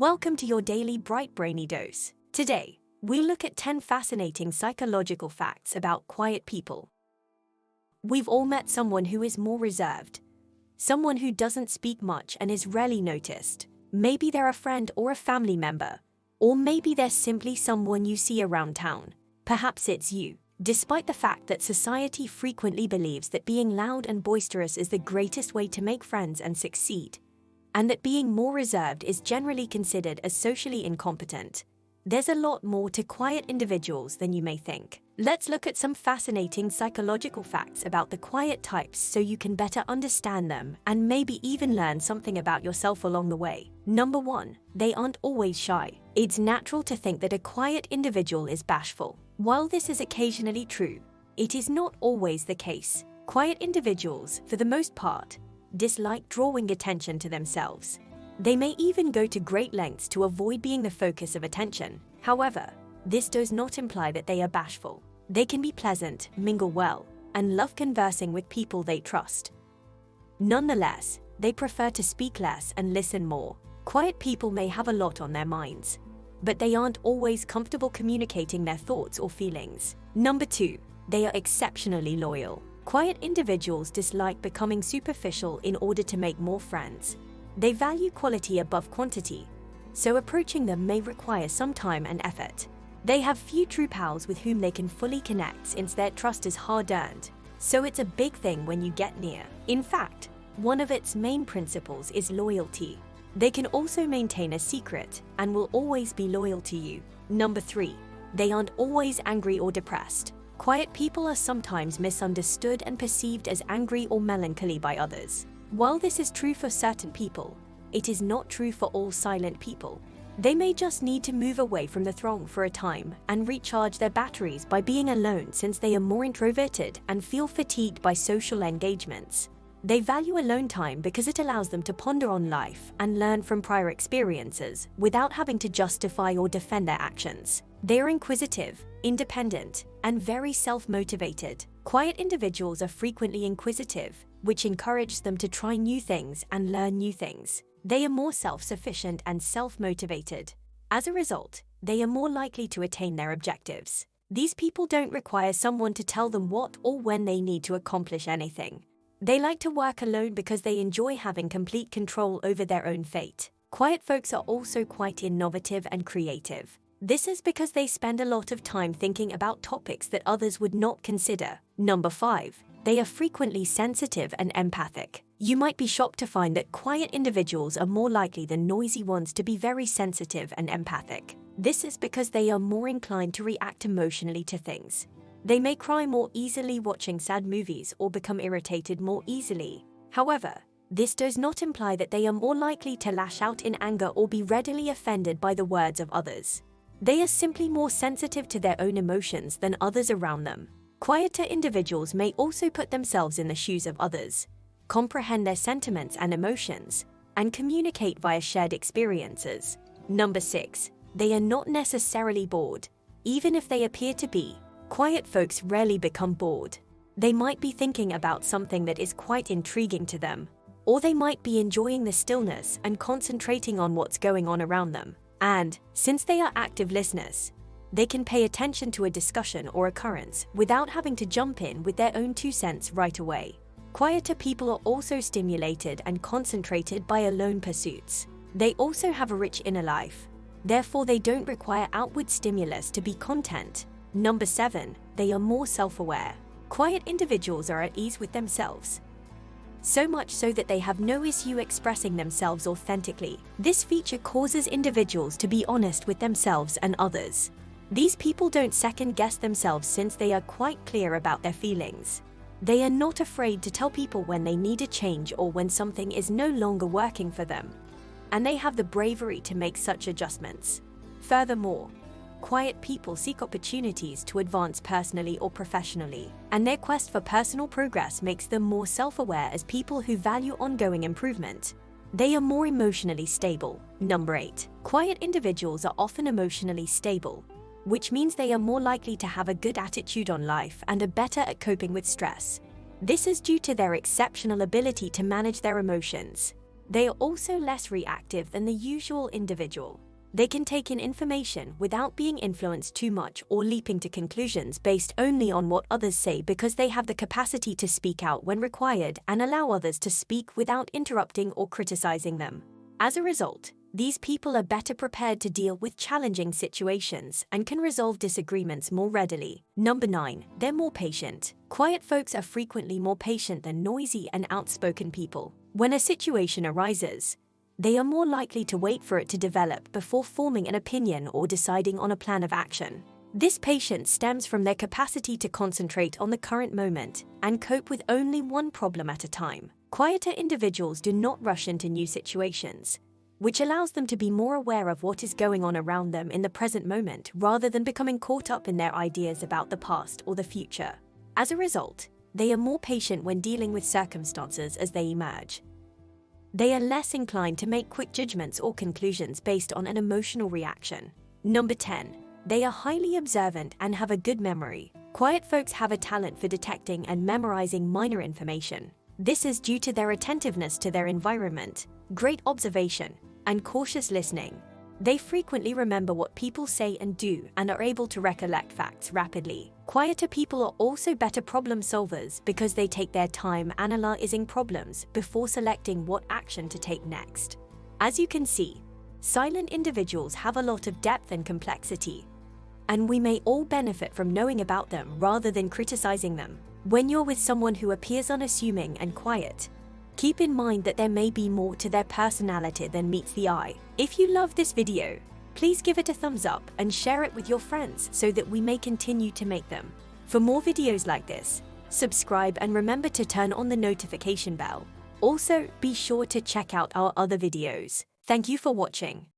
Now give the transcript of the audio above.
Welcome to your daily bright brainy dose. Today, we'll look at 10 fascinating psychological facts about quiet people. We've all met someone who is more reserved. Someone who doesn't speak much and is rarely noticed. Maybe they're a friend or a family member. Or maybe they're simply someone you see around town. Perhaps it's you. Despite the fact that society frequently believes that being loud and boisterous is the greatest way to make friends and succeed, and that being more reserved is generally considered as socially incompetent, there's a lot more to quiet individuals than you may think. Let's look at some fascinating psychological facts about the quiet types so you can better understand them and maybe even learn something about yourself along the way. Number 1, they aren't always shy. It's natural to think that a quiet individual is bashful. While this is occasionally true, it is not always the case. Quiet individuals, for the most part, dislike drawing attention to themselves. They may even go to great lengths to avoid being the focus of attention. However, this does not imply that they are bashful. They can be pleasant, mingle well, and love conversing with people they trust. Nonetheless, they prefer to speak less and listen more. Quiet people may have a lot on their minds, but they aren't always comfortable communicating their thoughts or feelings. Number 2, they are exceptionally loyal. Quiet individuals dislike becoming superficial in order to make more friends. They value quality above quantity, so approaching them may require some time and effort. They have few true pals with whom they can fully connect since their trust is hard-earned, so it's a big thing when you get near. In fact, one of its main principles is loyalty. They can also maintain a secret and will always be loyal to you. Number 3, they aren't always angry or depressed. Quiet people are sometimes misunderstood and perceived as angry or melancholy by others. While this is true for certain people, it is not true for all silent people. They may just need to move away from the throng for a time and recharge their batteries by being alone since they are more introverted and feel fatigued by social engagements. They value alone time because it allows them to ponder on life and learn from prior experiences without having to justify or defend their actions. They are inquisitive, independent, and very self-motivated. Quiet individuals are frequently inquisitive, which encourages them to try new things and learn new things. They are more self-sufficient and self-motivated. As a result, they are more likely to attain their objectives. These people don't require someone to tell them what or when they need to accomplish anything. They like to work alone because they enjoy having complete control over their own fate. Quiet folks are also quite innovative and creative. This is because they spend a lot of time thinking about topics that others would not consider. Number 5, they are frequently sensitive and empathic. You might be shocked to find that quiet individuals are more likely than noisy ones to be very sensitive and empathic. This is because they are more inclined to react emotionally to things. They may cry more easily watching sad movies or become irritated more easily. However, this does not imply that they are more likely to lash out in anger or be readily offended by the words of others. They are simply more sensitive to their own emotions than others around them. Quieter individuals may also put themselves in the shoes of others, comprehend their sentiments and emotions, and communicate via shared experiences. Number 6, they are not necessarily bored. Even if they appear to be, quiet folks rarely become bored. They might be thinking about something that is quite intriguing to them, or they might be enjoying the stillness and concentrating on what's going on around them. And, since they are active listeners, they can pay attention to a discussion or occurrence without having to jump in with their own 2 cents right away. Quieter people are also stimulated and concentrated by alone pursuits. They also have a rich inner life. Therefore, they don't require outward stimulus to be content. Number 7, they are more self-aware. Quiet individuals are at ease with themselves, so much so that they have no issue expressing themselves authentically. This feature causes individuals to be honest with themselves and others. These people don't second-guess themselves since they are quite clear about their feelings. They are not afraid to tell people when they need a change or when something is no longer working for them, and they have the bravery to make such adjustments. Furthermore, quiet people seek opportunities to advance personally or professionally, and their quest for personal progress makes them more self-aware as people who value ongoing improvement. They are more emotionally stable. Number 8, quiet individuals are often emotionally stable, which means they are more likely to have a good attitude on life and are better at coping with stress. This is due to their exceptional ability to manage their emotions. They are also less reactive than the usual individual. They can take in information without being influenced too much or leaping to conclusions based only on what others say, because they have the capacity to speak out when required and allow others to speak without interrupting or criticizing them. As a result, these people are better prepared to deal with challenging situations and can resolve disagreements more readily. Number 9, they're more patient. Quiet folks are frequently more patient than noisy and outspoken people. When a situation arises, they are more likely to wait for it to develop before forming an opinion or deciding on a plan of action. This patience stems from their capacity to concentrate on the current moment and cope with only one problem at a time. Quieter individuals do not rush into new situations, which allows them to be more aware of what is going on around them in the present moment rather than becoming caught up in their ideas about the past or the future. As a result, they are more patient when dealing with circumstances as they emerge. They are less inclined to make quick judgments or conclusions based on an emotional reaction. Number 10. They are highly observant and have a good memory. Quiet folks have a talent for detecting and memorizing minor information. This is due to their attentiveness to their environment, great observation, and cautious listening. They frequently remember what people say and do and are able to recollect facts rapidly. Quieter people are also better problem solvers because they take their time analyzing problems before selecting what action to take next. As you can see, silent individuals have a lot of depth and complexity, and we may all benefit from knowing about them rather than criticizing them. When you're with someone who appears unassuming and quiet, keep in mind that there may be more to their personality than meets the eye. If you love this video, please give it a thumbs up and share it with your friends so that we may continue to make them. For more videos like this, subscribe and remember to turn on the notification bell. Also, be sure to check out our other videos. Thank you for watching.